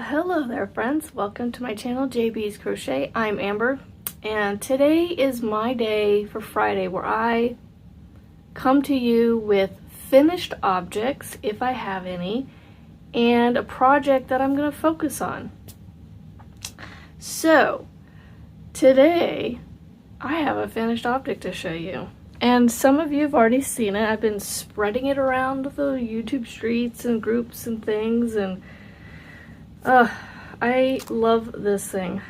Hello there friends, welcome to my channel JB's Crochet. I'm Amber and today is my day for Friday where I come to you with finished objects, if I have any, and a project that I'm going to focus on. So today I have a finished object to show you. And some of you have already seen it. I've been spreading it around the YouTube streets and groups and things, and I love this thing.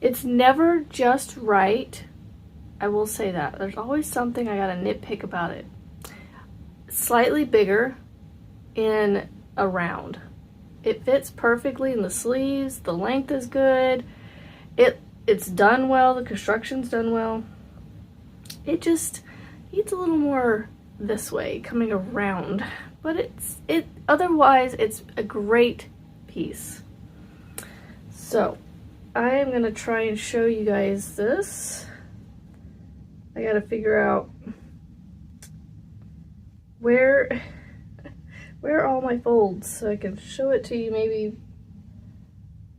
It's never just right, I will say that. There's always something I gotta nitpick about it. Slightly bigger in a round. It fits perfectly in the sleeves, the length is good, it's done well, the construction's done well. It just needs a little more this way, coming around. But otherwise it's a great piece. So I am gonna try and show you guys this. I gotta figure out where are all my folds so I can show it to you maybe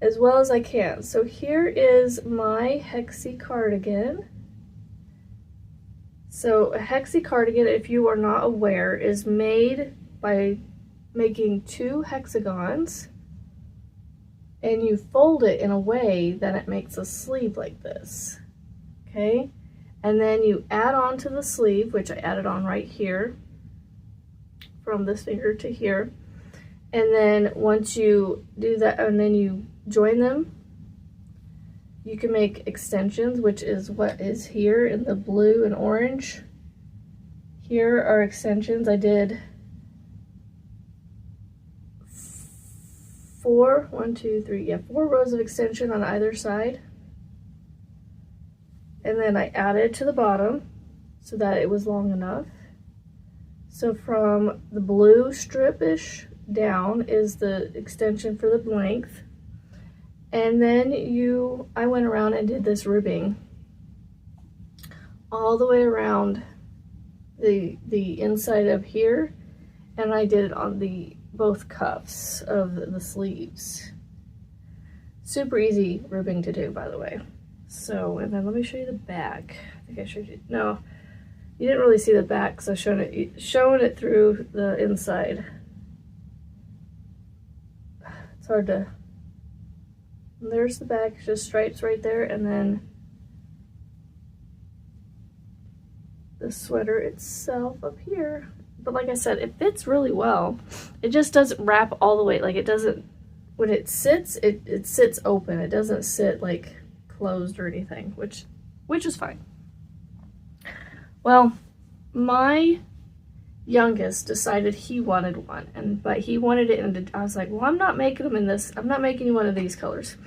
as well as I can. So here is my hexie cardigan. So a hexie cardigan, if you are not aware, is made by making two hexagons and you fold it in a way that it makes a sleeve like this, okay? And then you add on to the sleeve, which I added on right here, from this finger to here. And then once you do that, and then you join them, you can make extensions, which is what is here in the blue and orange. Here are extensions. I did four rows of extension on either side. And then I added to the bottom so that it was long enough. So from the blue strip-ish down is the extension for the length. And then I went around and did this ribbing all the way around the inside of here, and I did it on both cuffs of the sleeves. Super easy ribbing to do, by the way. So, and then let me show you the back. I think I showed you. No, you didn't really see the back, so showing it through the inside. It's hard to. And there's the back, just stripes right there, and then the sweater itself up here. But like I said, it fits really well. It just doesn't wrap all the way. Like it doesn't, when it sits, it sits open. It doesn't sit like closed or anything, which is fine. Well, my youngest decided he wanted one, but he wanted it in, I was like, well, I'm not making them in this, I'm not making you one of these colors.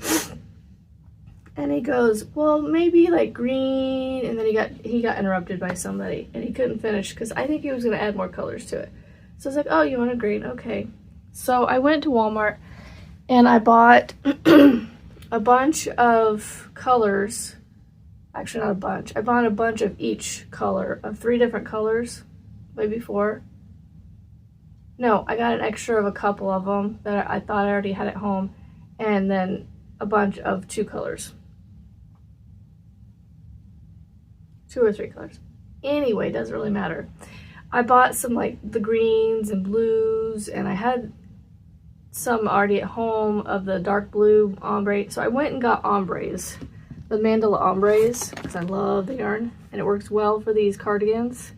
And he goes, well, maybe like green, and then he got interrupted by somebody and he couldn't finish because I think he was going to add more colors to it. So I was like, oh, you want a green? Okay. So I went to Walmart and I bought a bunch of colors. Actually, not a bunch. I bought a bunch of each color, of 3 different colors, maybe 4. No, I got an extra of a couple of them that I thought I already had at home, and then a bunch of 2 colors. 2 or 3 colors. Anyway, doesn't really matter. I bought some like the greens and blues, and I had some already at home of the dark blue ombre. So I went and got ombres, the mandala ombres, because I love the yarn and it works well for these cardigans.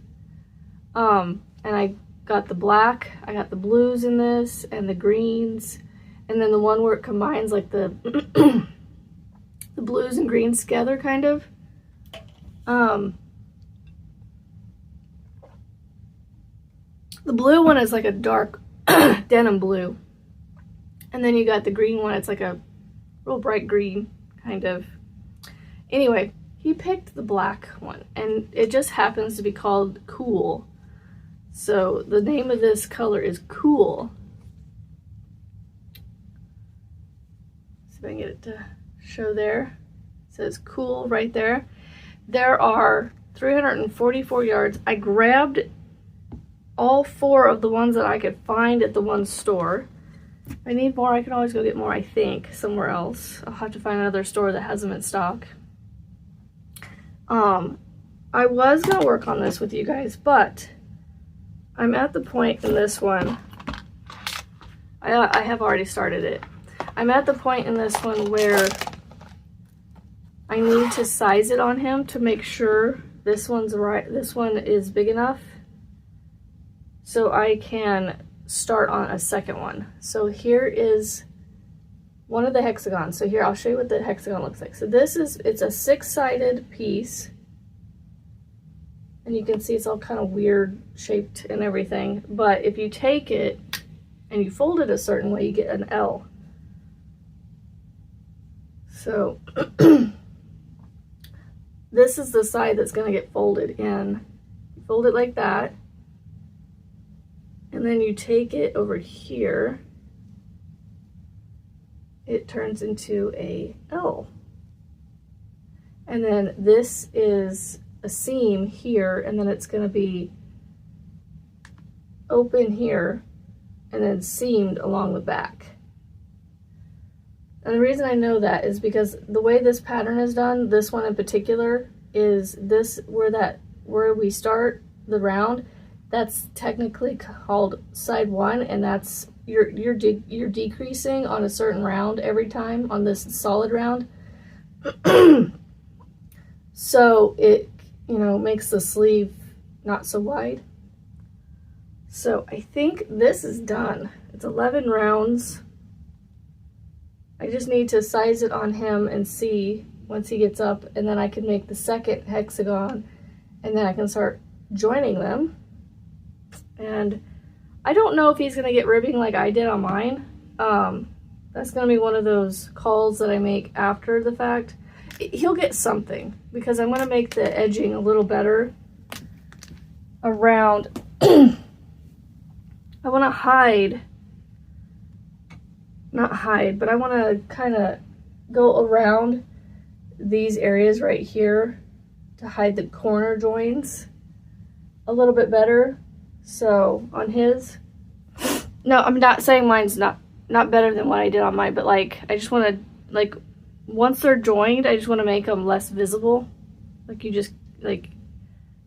And I got the black, I got the blues in this, and the greens, and then the one where it combines like the the blues and greens together, kind of. The blue one is like a dark denim blue, and then you got the green one, it's like a real bright green, kind of. Anyway, he picked the black one, and it just happens to be called Cool. So the name of this color is Cool. See if I can get it to show there. It says Cool right there. There are 344 yards. I grabbed all 4 of the ones that I could find at the one store. If I need more, I can always go get more, I think, somewhere else. I'll have to find another store that has them in stock. I was going to work on this with you guys, but I'm at the point in this one, I have already started it. I'm at the point in this one where I need to size it on him to make sure this one's right, this one is big enough so I can start on a second one. So here is one of the hexagons. So here, I'll show you what the hexagon looks like. So this is, it's a 6-sided piece. And you can see it's all kind of weird shaped and everything. But if you take it and you fold it a certain way, you get an L. So this is the side that's going to get folded in. You fold it like that. And then you take it over here. It turns into a L. And then this is a seam here, and then it's going to be open here and then seamed along the back. And the reason I know that is because the way this pattern is done, this one in particular, is this where we start the round, that's technically called side 1, and that's you're decreasing on a certain round every time on this solid round. So it, you know, makes the sleeve not so wide. So I think this is done. It's 11 rounds. I just need to size it on him and see once he gets up, and then I can make the second hexagon, and then I can start joining them. And I don't know if he's gonna get ribbing like I did on mine. That's gonna be one of those calls that I make after the fact. He'll get something, because I'm gonna make the edging a little better around. I wanna not hide, but I wanna kind of go around these areas right here to hide the corner joins a little bit better. So on his, no, I'm not saying mine's not better than what I did on mine, but like, I just want to, like, once they're joined, I just want to make them less visible. Like, you just, like,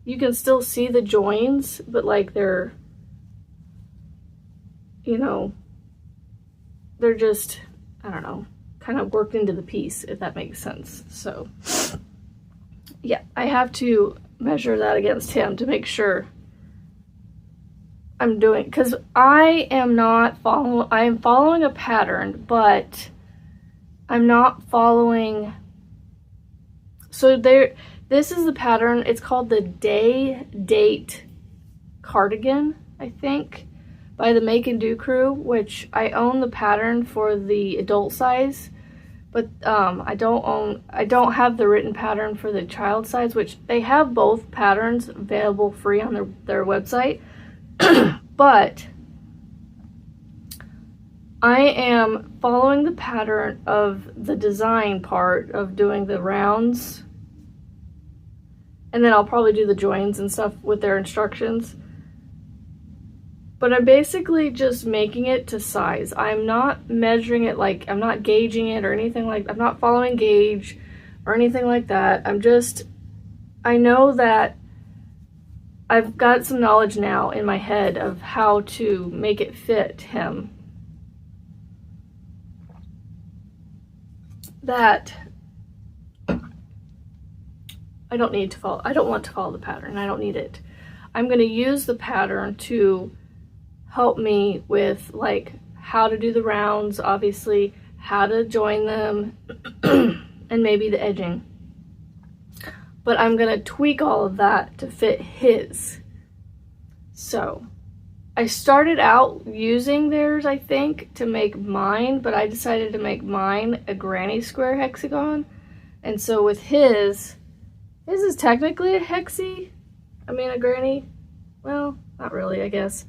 you can still see the joins, but like they're, you know, they're just, I don't know, kind of worked into the piece, if that makes sense. So yeah, I have to measure that against him to make sure I'm doing, because I am following a pattern, but I'm not following, so this is the pattern. It's called the Day Date Cardigan, I think, by the Make and Do crew, which I own the pattern for the adult size, but I don't have the written pattern for the child size, which they have both patterns available free on their website. But I am following the pattern of the design part of doing the rounds, and then I'll probably do the joins and stuff with their instructions. But I'm basically just making it to size. I'm not measuring it, like, I'm not gauging it or anything like, I'm not following gauge or anything like that. I know that I've got some knowledge now in my head of how to make it fit him, that I don't want to follow the pattern. I don't need it. I'm going to use the pattern to help me with, like, how to do the rounds, obviously, how to join them, and maybe the edging. But I'm going to tweak all of that to fit his. So I started out using theirs, I think, to make mine, but I decided to make mine a granny square hexagon. And so with his is technically a hexie. I mean, a granny. Well, not really, I guess.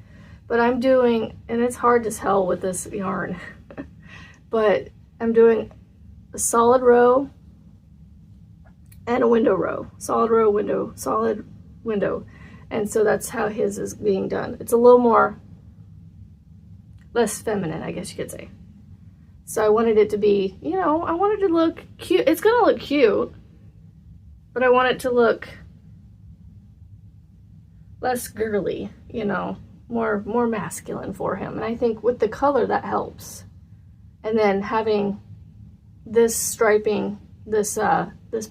But I'm doing, and it's hard to tell with this yarn, but I'm doing a solid row and a window row. Solid row, window, solid, window. And so that's how his is being done. It's a little more less feminine, I guess you could say. So I wanted it to be, you know, I wanted it to look cute. It's gonna look cute, but I want it to look less girly, you know, more masculine for him. And I think with the color that helps. And then having this striping, this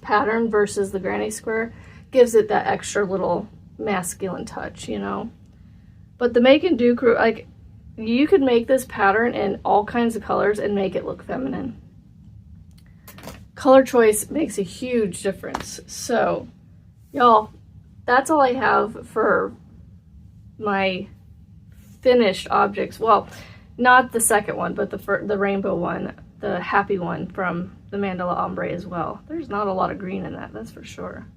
pattern versus the granny square gives it that extra little masculine touch, you know. But the Make and Do crew, like, you could make this pattern in all kinds of colors and make it look feminine. Color choice makes a huge difference. So, y'all, that's all I have for my finished objects. Well, not the second one, but the rainbow one, the happy one from the Mandala Ombre as well. There's not a lot of green in that, that's for sure.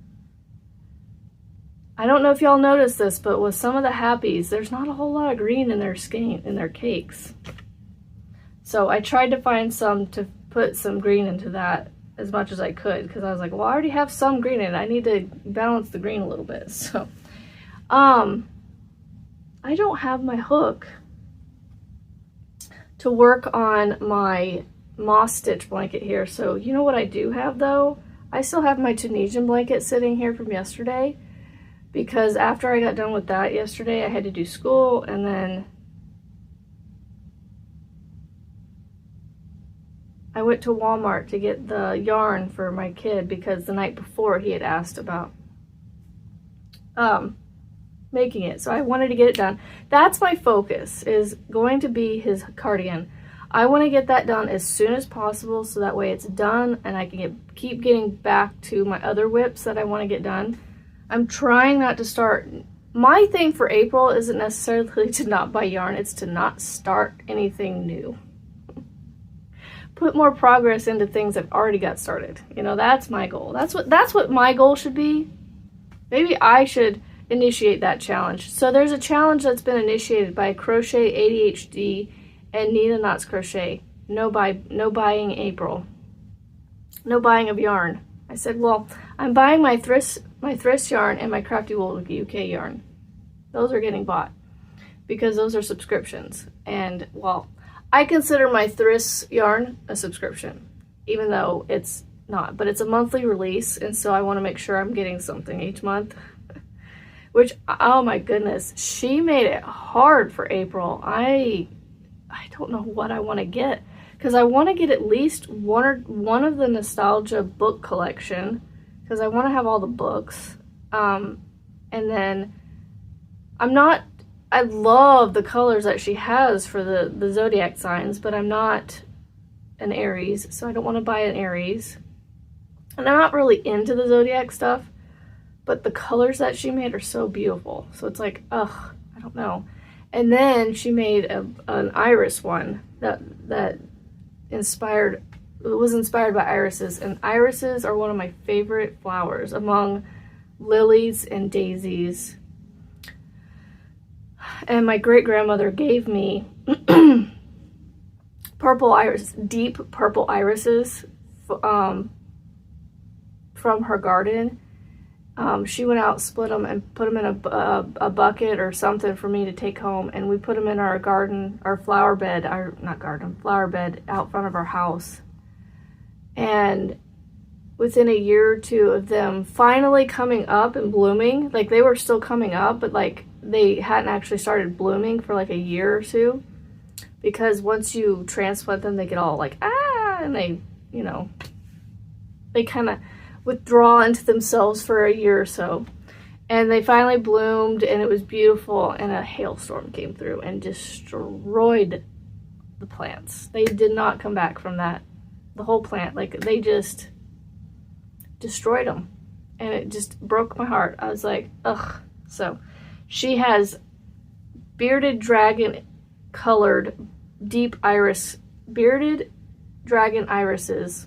I don't know if y'all noticed this, but with some of the happies, there's not a whole lot of green in their skein, in their cakes. So I tried to find some to put some green into that as much as I could, because I was like, well, I already have some green in it. I need to balance the green a little bit. So, I don't have my hook to work on my moss stitch blanket here. So you know what I do have though? I still have my Tunisian blanket sitting here from yesterday, because after I got done with that yesterday, I had to do school, and then I went to Walmart to get the yarn for my kid, because the night before he had asked about making it. So I wanted to get it done. That's my focus, is going to be his cardigan. I want to get that done as soon as possible, so that way it's done and I can keep getting back to my other whips that I want to get done. I'm trying not to start. My thing for April isn't necessarily to not buy yarn, it's to not start anything new. Put more progress into things I've already got started. You know, that's my goal. That's what my goal should be. Maybe I should initiate that challenge. So there's a challenge that's been initiated by Crochet ADHD and Nina Knots Crochet. No buying April. No buying of yarn. I said, well, I'm buying my Thrift yarn and my Crafty Wool UK yarn. Those are getting bought because those are subscriptions. And, well, I consider my Thrift yarn a subscription, even though it's not. But it's a monthly release, and so I want to make sure I'm getting something each month. Which, oh my goodness, she made it hard for April. I don't know what I want to get, because I want to get at least one of the nostalgia book collection, because I want to have all the books. And then I love the colors that she has for the zodiac signs, but I'm not an Aries, so I don't want to buy an Aries. And I'm not really into the zodiac stuff, but the colors that she made are so beautiful. So it's like, ugh, I don't know. And then she made an iris one that was inspired by irises. And irises are one of my favorite flowers among lilies and daisies. And my great-grandmother gave me deep purple irises from her garden. She went out, split them, and put them in a bucket or something for me to take home. And we put them in our garden, our flower bed out front of our house. And within a year or two of them finally coming up and blooming, like they were still coming up, but like they hadn't actually started blooming for like a year or two. Because once you transplant them, they get all like, and they, you know, they kind of withdraw into themselves for a year or so. And they finally bloomed, and it was beautiful, and a hailstorm came through and destroyed the plants. They did not come back from that. The whole plant, like, they just destroyed them, and it just broke my heart. I was like, ugh. So she has bearded dragon colored deep iris, bearded dragon irises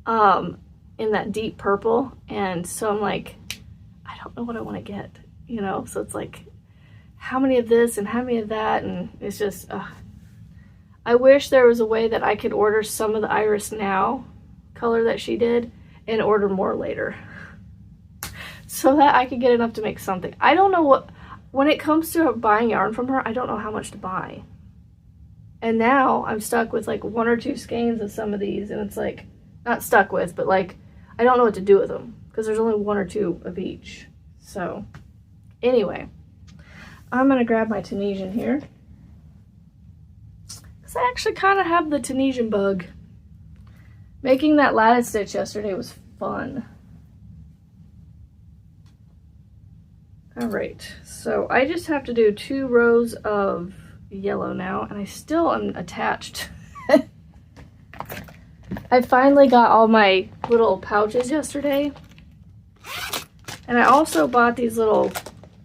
in that deep purple. And so I'm like, I don't know what I want to get, you know. So it's like, how many of this and how many of that, and it's just I wish there was a way that I could order some of the Iris Now color that she did and order more later, so that I could get enough to make something. I don't know when it comes to buying yarn from her, I don't know how much to buy. And now I'm stuck with like 1 or 2 skeins of some of these, and it's like, not stuck with, but like, I don't know what to do with them because there's only 1 or 2 of each. So anyway, I'm gonna grab my Tunisian here because I actually kind of have the Tunisian bug. Making that lattice stitch yesterday was fun. All right, so I just have to do 2 rows of yellow now, and I still am attached. I finally got all my little pouches yesterday, and I also bought these little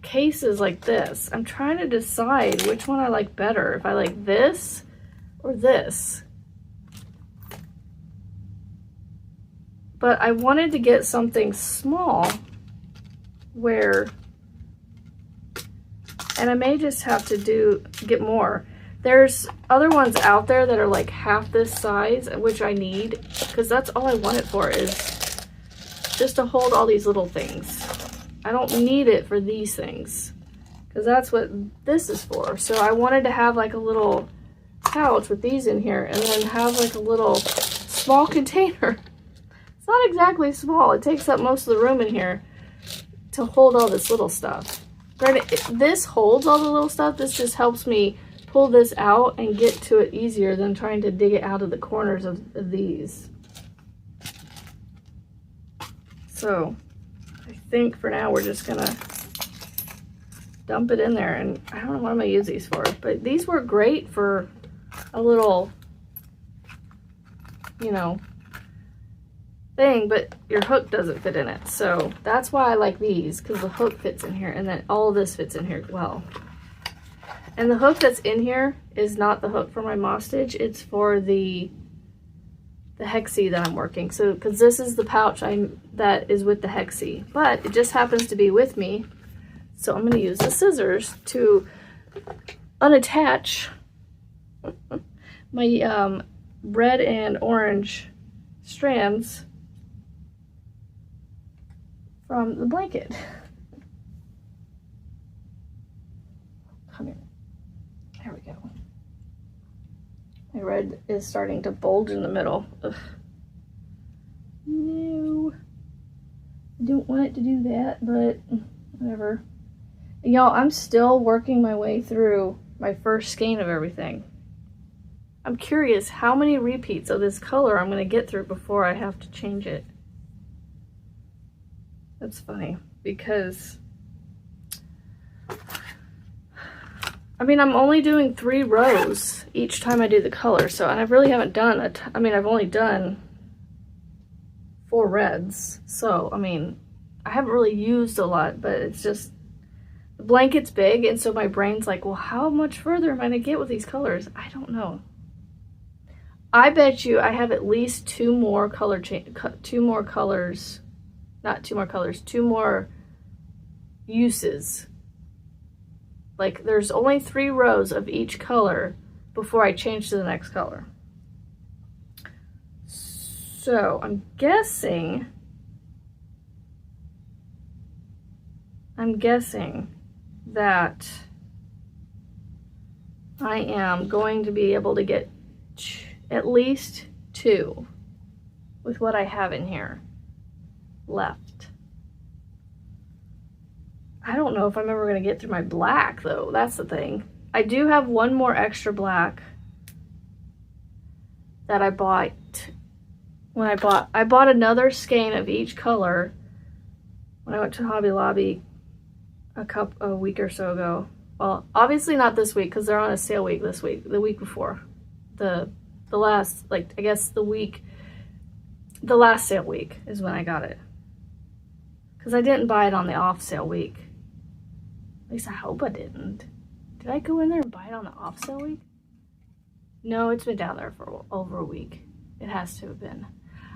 cases like this. I'm trying to decide which one I like better, if I like this or this. But I wanted to get something small where, and I may just have to get more. There's other ones out there that are like half this size, which I need, because that's all I want it for, is just to hold all these little things. I don't need it for these things, because that's what this is for. So I wanted to have like a little pouch with these in here, and then have like a little small container. It's not exactly small. It takes up most of the room in here to hold all this little stuff. Granted, this holds all the little stuff. This just helps me pull this out and get to it easier than trying to dig it out of the corners of these. So I think for now we're just gonna dump it in there, and I don't know what I'm gonna use these for, but these were great for a little, you know, thing, but your hook doesn't fit in it. So that's why I like these, because the hook fits in here, and then all of this fits in here well. And the hook that's in here is not the hook for my moss stitch, it's for the hexie that I'm working. So, because this is the pouch that is with the hexie, but it just happens to be with me. So I'm going to use the scissors to unattach my red and orange strands from the blanket. Come here. There we go. My red is starting to bulge in the middle. Ugh. No. I don't want it to do that, but whatever. Y'all, I'm still working my way through my first skein of everything. I'm curious how many repeats of this color I'm going to get through before I have to change it. That's funny, because I mean, I'm only doing 3 rows each time I do the color, so, and I really haven't done I mean, I've only done 4 reds, so, I mean, I haven't really used a lot, but it's just, the blanket's big, and so my brain's like, well, how much further am I gonna get with these colors? I don't know. I bet you I have at least 2 more uses. Like, there's only 3 rows of each color before I change to the next color. So I'm guessing that I am going to be able to get at least 2 with what I have in here left. I don't know if I'm ever going to get through my black, though. That's the thing. I do have 1 more extra black that I bought when I bought another skein of each color when I went to Hobby Lobby a week or so ago. Well, obviously not this week, because they're on a sale week this week. The week before. The last, like, I guess the last sale week is when I got it. Because I didn't buy it on the off sale week. At least I hope I didn't. Did I go in there and buy it on the off sale week? No, it's been down there for over a week. It has to have been.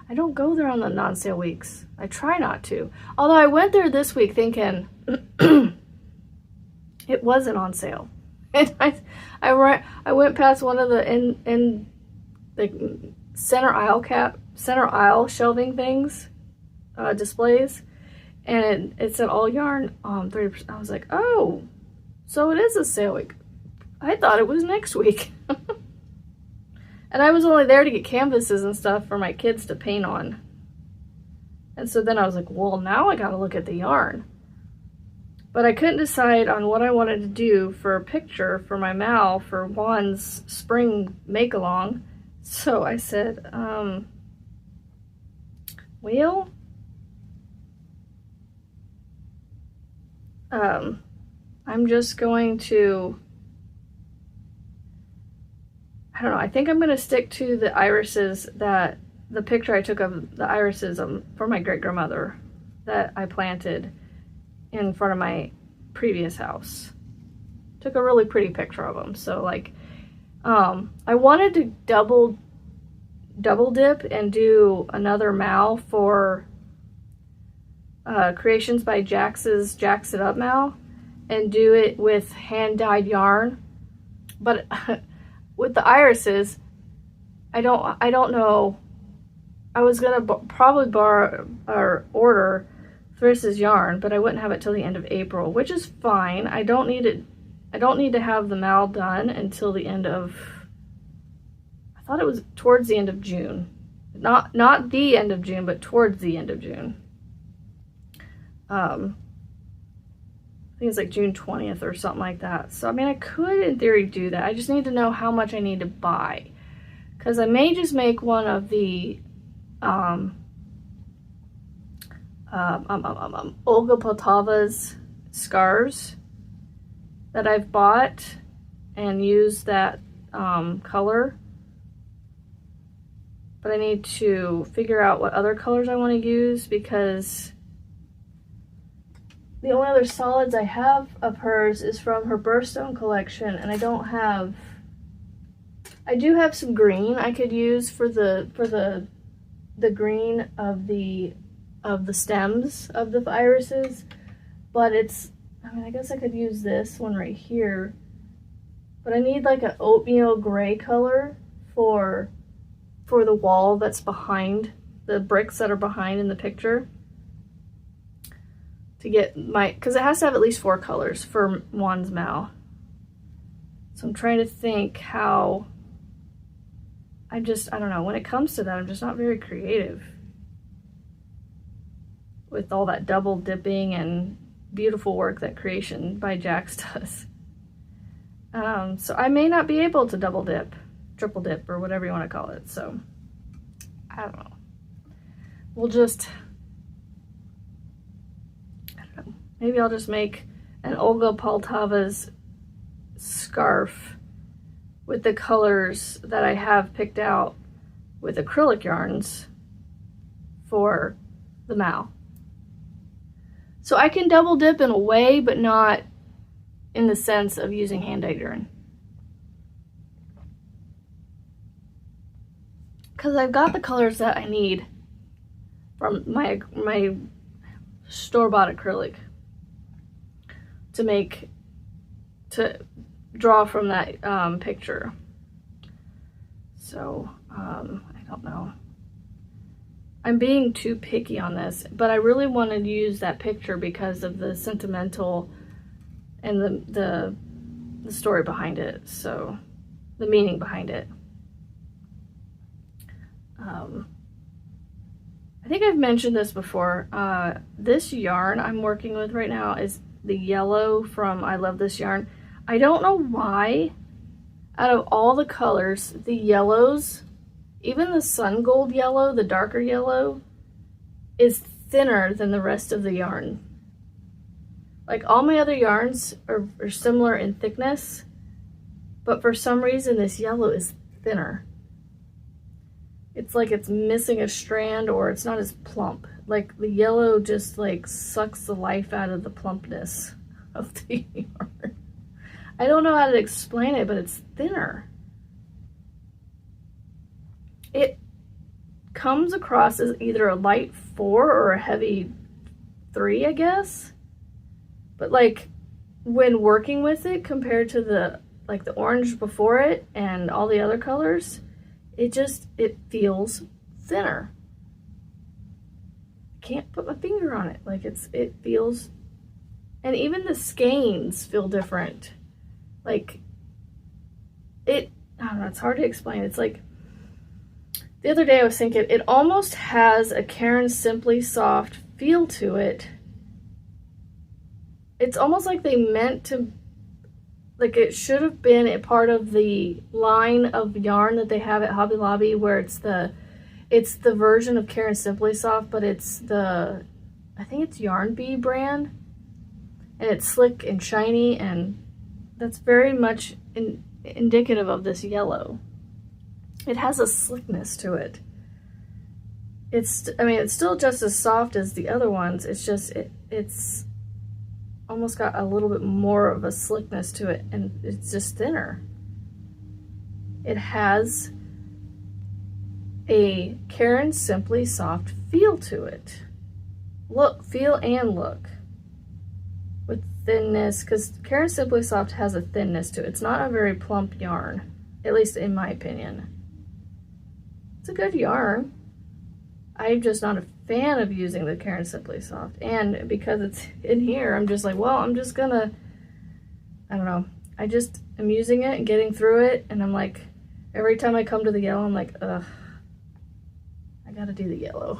I don't go there on the non-sale weeks. I try not to. Although I went there this week thinking it wasn't on sale. And I went past one of the in the center aisle shelving things, displays, and it said all yarn 30%. I was like, oh, So it is a sale week. I thought it was next week. And I was only there to get canvases and stuff for my kids to paint on. And so then I was like, well, now I gotta look at the yarn. But I couldn't decide on what I wanted to do for a picture for my Mal for Juan's spring make-along. So I said, well, I'm just going to, I don't know, I think I'm going to stick to the irises that, the picture I took of the irises for my great-grandmother that I planted in front of my previous house. Took a really pretty picture of them. So like, I wanted to double dip and do another Mal for Creations by Jax's Jax It Up Mal, and do it with hand-dyed yarn. But with the irises, I don't know. I was gonna probably borrow or order Thriss's yarn, but I wouldn't have it till the end of April, which is fine. I don't need it. I don't need to have the Mal done until the end of, I thought it was towards the end of June. Not the end of June, but towards the end of June. I think it's like June 20th or something like that. So, I mean, I could, in theory, do that. I just need to know how much I need to buy. Because I may just make one of the Olga Poltava's scarves that I've bought and use that color. But I need to figure out what other colors I want to use, because the only other solids I have of hers is from her Birthstone collection, and I don't have, I do have some green I could use for the green of the stems of the irises, but it's, I mean, I guess I could use this one right here, but I need like an oatmeal gray color for the wall that's behind, the bricks that are behind in the picture, to get my, because it has to have at least 4 colors for Juan's Mal. So I'm trying to think how, I don't know, when it comes to that, I'm just not very creative with all that double dipping and beautiful work that Creation by Jax does. So I may not be able to double dip, triple dip, or whatever you want to call it. So I don't know. We'll just, I don't know. Maybe I'll just make an Olga Poltava's scarf with the colors that I have picked out with acrylic yarns for the Mal. So I can double dip in a way, but not in the sense of using hand-dyed yarn. Because I've got the colors that I need from my store-bought acrylic to draw from that picture. So I don't know. I'm being too picky on this, but I really wanted to use that picture because of the sentimental and the story behind it, so the meaning behind it. I think I've mentioned this before. This yarn I'm working with right now is the yellow from I Love This Yarn. I don't know why, out of all the colors, the yellows, even the sun gold yellow, the darker yellow, is thinner than the rest of the yarn. Like, all my other yarns are similar in thickness, but for some reason this yellow is thinner. It's like it's missing a strand, or it's not as plump. Like, the yellow just like sucks the life out of the plumpness of the yarn. I don't know how to explain it, but it's thinner. It comes across as either a light 4 or a heavy 3, I guess. But like, when working with it compared to the orange before it and all the other colors, it feels thinner. I can't put my finger on it. Like, it feels, And even the skeins feel different. Like, I don't know, it's hard to explain. It's like, the other day I was thinking, it almost has a Caron Simply Soft feel to it. It's almost like they meant to, like it should have been a part of the line of yarn that they have at Hobby Lobby, where it's the version of Caron Simply Soft, but it's the, I think it's Yarn Bee brand, and it's slick and shiny, and that's very much indicative of this yellow. It has a slickness to it. I mean, it's still just as soft as the other ones. It's just, it's almost got a little bit more of a slickness to it, and it's just thinner. It has a Caron Simply Soft feel to it. Feel and look. With thinness, because Caron Simply Soft has a thinness to it. It's not a very plump yarn, at least in my opinion. It's a good yarn. I'm just not a fan of using the Caron Simply Soft. And because it's in here, I'm just like, well, I'm just gonna, I don't know. I just am using it and getting through it. And I'm like, every time I come to the yellow, I'm like, ugh, I gotta do the yellow.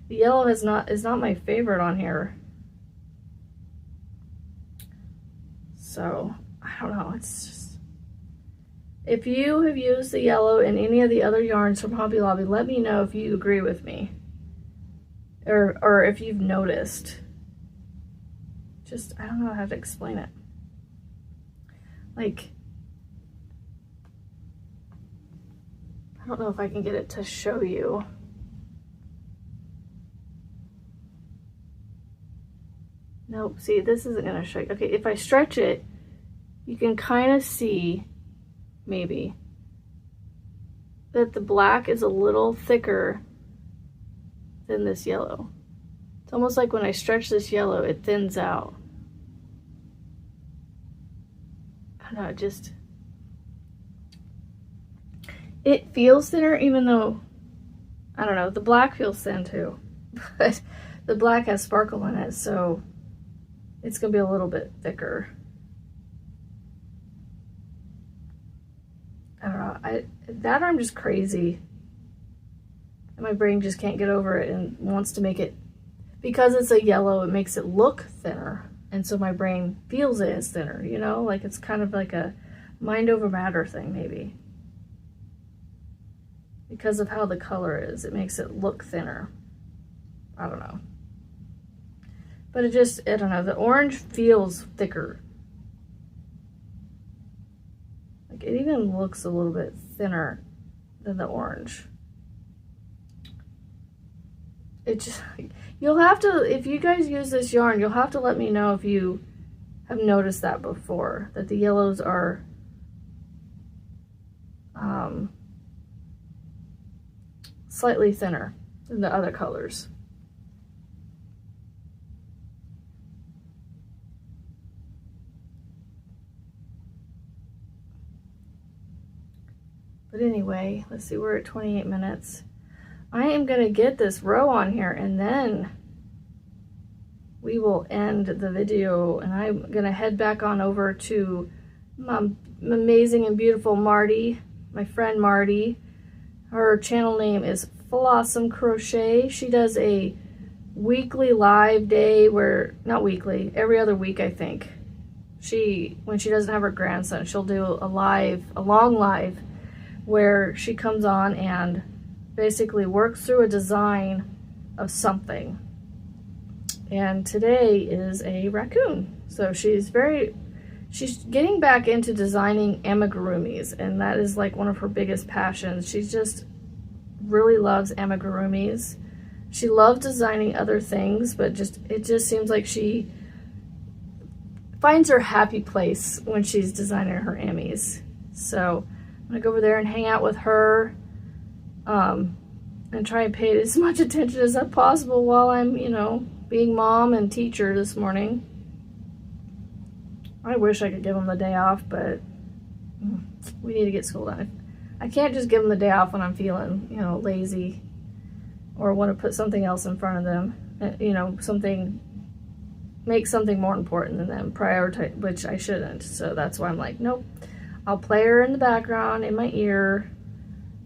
The yellow is not my favorite on here. So, I don't know. It's just, if you have used the yellow in any of the other yarns from Hobby Lobby, let me know if you agree with me. Or if you've noticed. Just, I don't know how to explain it. Like, I don't know if I can get it to show you. Nope, see, this isn't gonna show you. Okay, if I stretch it, you can kind of see, maybe, that the black is a little thicker than this yellow. It's almost like when I stretch this yellow, it thins out. I don't know, it feels thinner, even though, I don't know, the black feels thin too. But the black has sparkle in it, so it's gonna be a little bit thicker. I don't know, I'm just crazy. And my brain just can't get over it and wants to make it, because it's a yellow, it makes it look thinner. And so my brain feels it as thinner, you know? Like it's kind of like a mind over matter thing, maybe. Because of how the color is, it makes it look thinner. I don't know. But it just, I don't know, the orange feels thicker. Like it even looks a little bit thinner than the orange. It just, you'll have to, if you guys use this yarn, you'll have to let me know if you have noticed that before, that the yellows are slightly thinner than the other colors. But anyway, let's see, we're at 28 minutes. I am going to get this row on here, and then we will end the video, and I'm going to head back on over to my amazing and beautiful Marty, my friend Marty. Her channel name is Flossom Crochet. She does a weekly live day where, not weekly, every other week I think. When she doesn't have her grandson, she'll do a long live, where she comes on and basically works through a design of something. And today is a raccoon. So she's getting back into designing amigurumis, and that is like one of her biggest passions. She just really loves amigurumis. She loves designing other things, but it just seems like she finds her happy place when she's designing her ammies. So I'm gonna go over there and hang out with her, and try and pay as much attention as possible while I'm, you know, being mom and teacher this morning. I wish I could give them the day off, but we need to get school done. I can't just give them the day off when I'm feeling, you know, lazy or want to put something else in front of them, you know, something make something more important than them, prioritize, which I shouldn't. So that's why I'm like, nope, I'll play her in the background in my ear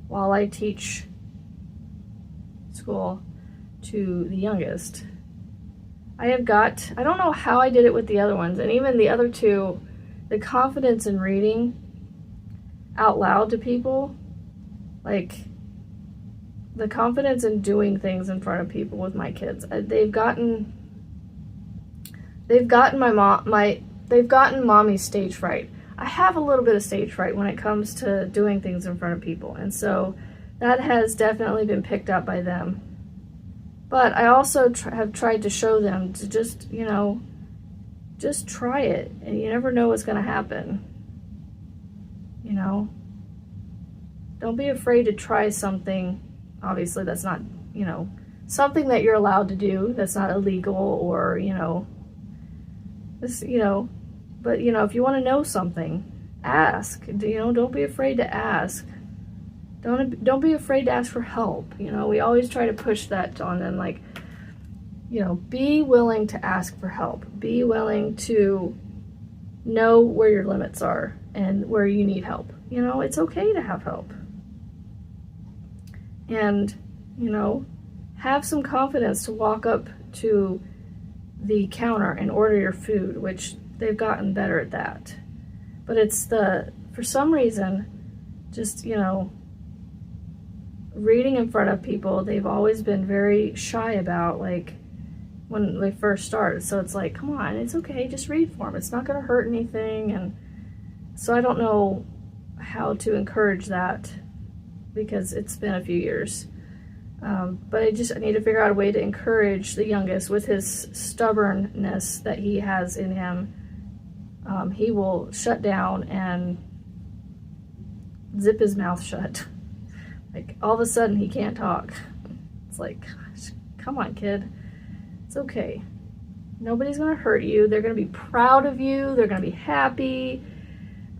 while I teach school to the youngest. I don't know how I did it with the other ones, and even the other two, the confidence in reading out loud to people, like the confidence in doing things in front of people with my kids, they've gotten mommy's stage fright. I have a little bit of stage fright when it comes to doing things in front of people, and so that has definitely been picked up by them. But I also have tried to show them to just, you know, just try it, and you never know what's going to happen. You know, don't be afraid to try something. Obviously, that's not, you know, something that you're allowed to do. That's not illegal, or, you know, this, you know, but, you know, if you want to know something, ask. You know, don't be afraid to ask. Don't be afraid to ask for help. You know, we always try to push that on them, like, you know, be willing to ask for help. Be willing to know where your limits are and where you need help. You know, it's okay to have help. And, you know, have some confidence to walk up to the counter and order your food, which they've gotten better at that. But it's for some reason, just, you know, reading in front of people, they've always been very shy about, like, when they first started. So it's like, come on, it's okay, just read for them. It's not going to hurt anything. And so I don't know how to encourage that because it's been a few years. But I need to figure out a way to encourage the youngest with his stubbornness that he has in him. He will shut down and zip his mouth shut. Like, all of a sudden, he can't talk. It's like, gosh, come on, kid. It's okay. Nobody's going to hurt you. They're going to be proud of you. They're going to be happy.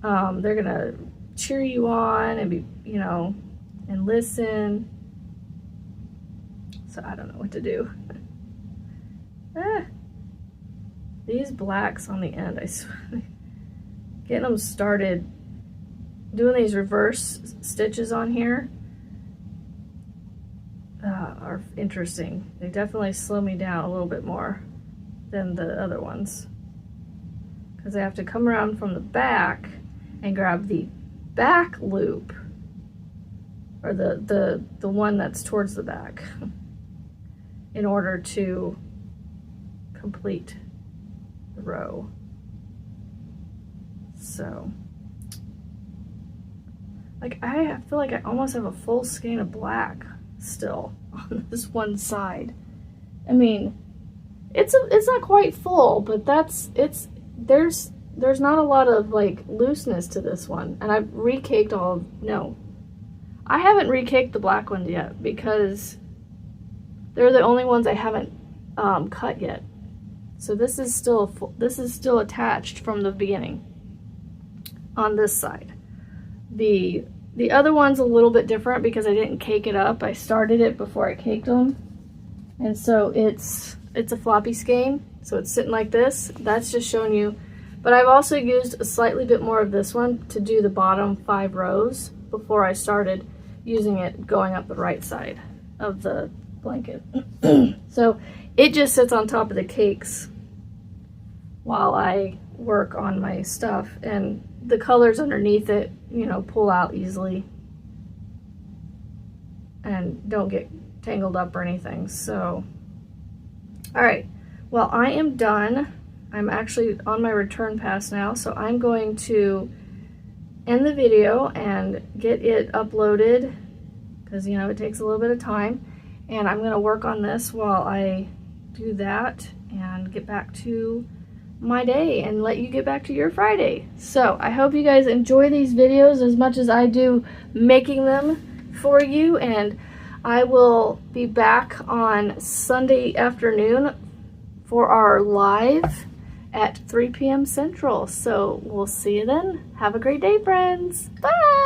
They're going to cheer you on and be, you know, and listen. So I don't know what to do. These blacks on the end, I swear. Getting them started, doing these reverse stitches on here, are interesting. They definitely slow me down a little bit more than the other ones, because I have to come around from the back and grab the back loop, or the one that's towards the back, in order to complete the row. So, like, I feel like I almost have a full skein of black still on this one side. I mean, it's not quite full, but there's not a lot of, like, looseness to this one. And I've recaked I haven't recaked the black ones yet because they're the only ones I haven't cut yet. So this is still attached from the beginning on this side. The other one's a little bit different because I didn't cake it up. I started it before I caked them. And so it's a floppy skein. So it's sitting like this. That's just showing you. But I've also used a slightly bit more of this one to do the bottom 5 rows before I started using it going up the right side of the blanket. So it just sits on top of the cakes while I work on my stuff, and the colors underneath it, you know, pull out easily and don't get tangled up or anything. So, all right, well, I am done. I'm actually on my return pass now, so I'm going to end the video and get it uploaded because, you know, it takes a little bit of time, and I'm going to work on this while I do that and get back to my day and let you get back to your Friday. So I hope you guys enjoy these videos as much as I do making them for you, and I will be back on Sunday afternoon for our live at 3 p.m. Central. So we'll see you then. Have a great day, friends. Bye.